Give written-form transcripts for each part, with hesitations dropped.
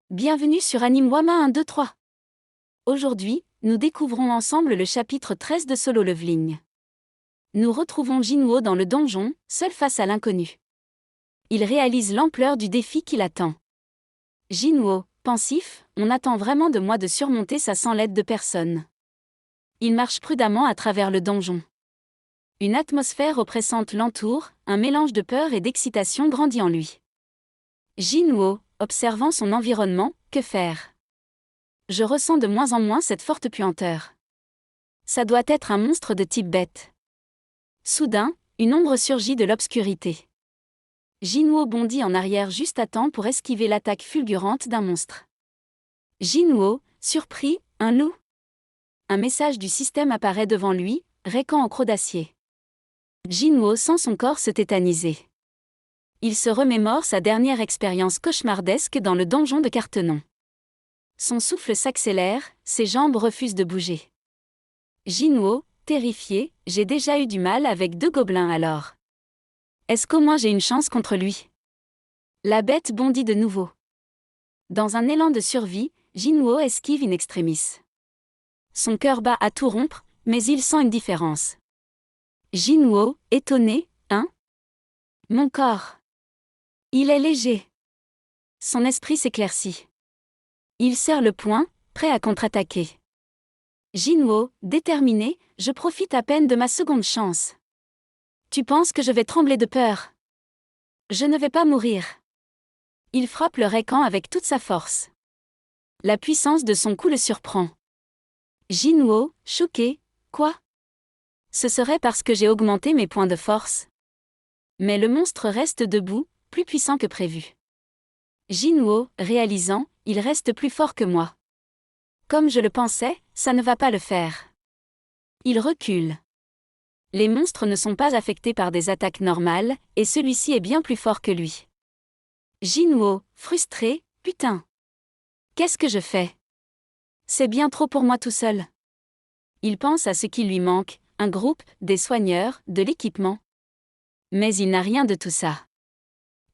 Bienvenue sur Anime Wama 1, 2, 3. Aujourd'hui, nous découvrons ensemble le chapitre 13 de Solo Leveling. Nous retrouvons Jinwoo dans le donjon, seul face à l'inconnu. Il réalise l'ampleur du défi qui l'attend. Jinwoo, pensif, on attend vraiment de moi de surmonter ça sans l'aide de personne. Il marche prudemment à travers le donjon. Une atmosphère oppressante l'entoure, un mélange de peur et d'excitation grandit en lui. Jinwoo, observant son environnement, que faire? Je ressens de moins en moins cette forte puanteur. Ça doit être un monstre de type bête. Soudain, une ombre surgit de l'obscurité. Jinwoo bondit en arrière juste à temps pour esquiver l'attaque fulgurante d'un monstre. Jinwoo, surpris, un loup? Un message du système apparaît devant lui, récant en croc d'acier. Jinwoo sent son corps se tétaniser. Il se remémore sa dernière expérience cauchemardesque dans le donjon de Cartenon. Son souffle s'accélère, ses jambes refusent de bouger. Jinwoo, terrifié, j'ai déjà eu du mal avec 2 gobelins alors. Est-ce qu'au moins j'ai une chance contre lui? La bête bondit de nouveau. Dans un élan de survie, Jinwoo esquive in extremis. Son cœur bat à tout rompre, mais il sent une différence. Jinwoo, étonné, hein? Mon corps. Il est léger. Son esprit s'éclaircit. Il serre le poing, prêt à contre-attaquer. Jinwoo, déterminé, je profite à peine de ma seconde chance. Tu penses que je vais trembler de peur? Je ne vais pas mourir. Il frappe le récant avec toute sa force. La puissance de son coup le surprend. Jinwoo, choqué, quoi? Ce serait parce que j'ai augmenté mes points de force. Mais le monstre reste debout, plus puissant que prévu. Jinwoo, réalisant, il reste plus fort que moi. Comme je le pensais, ça ne va pas le faire. Il recule. Les monstres ne sont pas affectés par des attaques normales, et celui-ci est bien plus fort que lui. Jinwoo, frustré, putain. Qu'est-ce que je fais? C'est bien trop pour moi tout seul. Il pense à ce qui lui manque, un groupe, des soigneurs, de l'équipement. Mais il n'a rien de tout ça.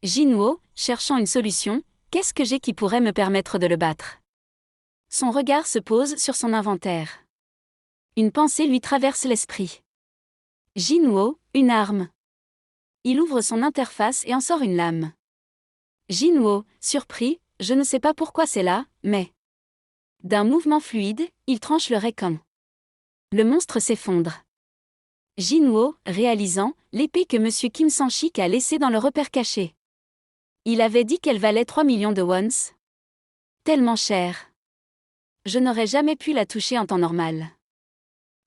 Jinwoo, cherchant une solution, qu'est-ce que j'ai qui pourrait me permettre de le battre? Son regard se pose sur son inventaire. Une pensée lui traverse l'esprit. Jinwoo, une arme. Il ouvre son interface et en sort une lame. Jinwoo, surpris, je ne sais pas pourquoi c'est là, mais... D'un mouvement fluide, il tranche le récam. Le monstre s'effondre. Jinwoo, réalisant, l'épée que M. Kim Sang-shik a laissée dans le repère caché. Il avait dit qu'elle valait 3 millions de wons. Tellement cher. Je n'aurais jamais pu la toucher en temps normal.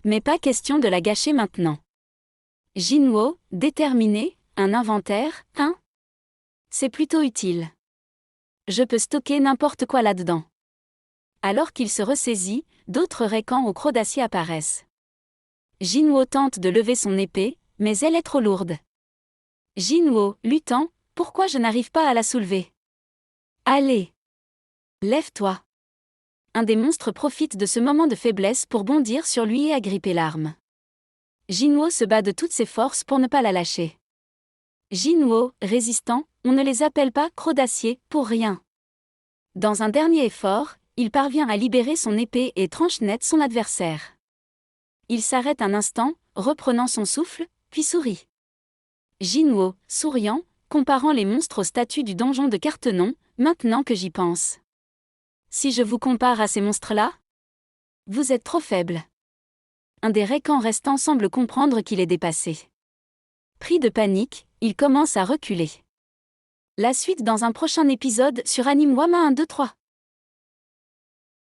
Mais pas question de la gâcher maintenant. Jinwoo, déterminé, un inventaire, hein? C'est plutôt utile. Je peux stocker n'importe quoi là-dedans. Alors qu'il se ressaisit, d'autres récans au croc d'acier apparaissent. Jinwoo tente de lever son épée, mais elle est trop lourde. Jinwoo, luttant, pourquoi je n'arrive pas à la soulever? Allez! Lève-toi! Un des monstres profite de ce moment de faiblesse pour bondir sur lui et agripper l'arme. Jinwoo se bat de toutes ses forces pour ne pas la lâcher. Jinwoo, résistant, on ne les appelle pas crocs d'acier pour rien. Dans un dernier effort, il parvient à libérer son épée et tranche net son adversaire. Il s'arrête un instant, reprenant son souffle, puis sourit. Jinwoo, souriant, comparant les monstres aux statues du donjon de Cartenon, maintenant que j'y pense. Si je vous compare à ces monstres-là? Vous êtes trop faible. Un des récans restants semble comprendre qu'il est dépassé. Pris de panique, il commence à reculer. La suite dans un prochain épisode sur Anime Wama 1, 2, 3.